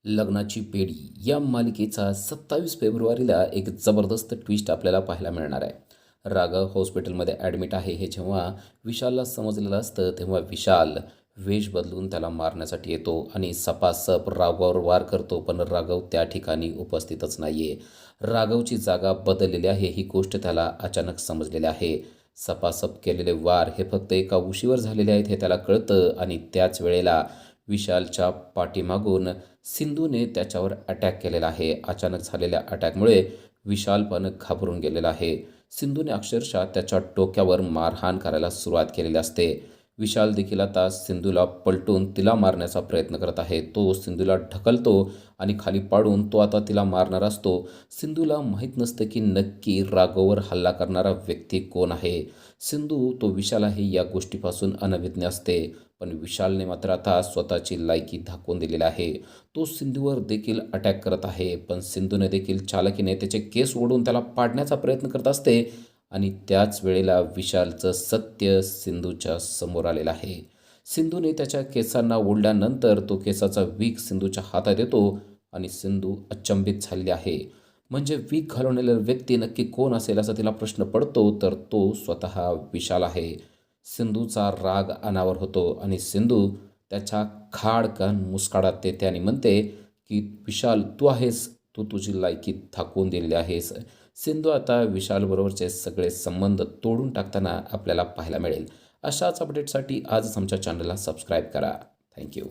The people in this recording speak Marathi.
लग्नाची पेढी या मालिकेचा 27 फेब्रुवारीला एक जबरदस्त ट्विस्ट आपल्याला पाहायला मिळणार आहे. राघव हॉस्पिटलमध्ये ॲडमिट आहे हे जेव्हा विशालला समजलेलं असतं तेव्हा विशाल वेश बदलून त्याला मारण्यासाठी येतो आणि सपासप राघवावर वार करतो. पण राघव त्या ठिकाणी उपस्थितच नाही आहे. राघवची जागा बदललेली आहे ही गोष्ट त्याला अचानक समजलेली आहे. सपासप केलेले वार हे फक्त एका उशीवर झालेले आहेत हे त्याला कळतं आणि त्याच वेळेला विशालच्या पाठीमागून सिंधूने त्याच्यावर अटॅक केलेला आहे. अचानक झालेल्या अटॅकमुळे विशाल पण घाबरून गेलेला आहे. सिंधूने अक्षरशः त्याच्या डोक्यावर मारहाण करायला सुरुवात केलेली असते. विशाल देखील आता सिंधूला पलटून तिला मारण्याचा प्रयत्न करत आहे. तो सिंधूला ढकलतो आणि खाली पाडून तो आता तिला मारणार असतो. सिंधूला माहीत नसतं की नक्की राघववर हल्ला करणारा व्यक्ती कोण आहे. सिंधू तो विशाल आहे या गोष्टीपासून अनभिज्ञ असते. पण विशालने मात्र आता स्वतःची लायकी दाखवून दिलेली आहे. तो सिंधूवर देखील अटॅक करत आहे. पण सिंधूने देखील चालाकीने त्याचे केस ओढून त्याला पाडण्याचा प्रयत्न करत असते आणि त्याच वेळेला विशालचं सत्य सिंधूच्या समोर आलेलं आहे. सिंधूने त्याच्या केसांना ओढल्यानंतर तो केसाचा विक सिंधूच्या हातात येतो आणि सिंधू अचंबित झालेली आहे. म्हणजे विक घालवलेला व्यक्ती नक्की कोण असेल असा तिला प्रश्न पडतो, तर तो स्वतः विशाल आहे. सिंधूचा राग अनावर होतो आणि सिंधू त्याच्या खाडकन मुस्काडात देते आणि म्हणते की विशाल तू आहेस, तू तुझी लायकी दाखवून दिलेली आहेस. सिंधू आता विशालबरोबरचे सगळे संबंध तोडून टाकताना आपल्याला पाहायला मिळेल. अशाच अपडेटसाठी आजच आमच्या चॅनलला सबस्क्राईब करा. थँक्यू.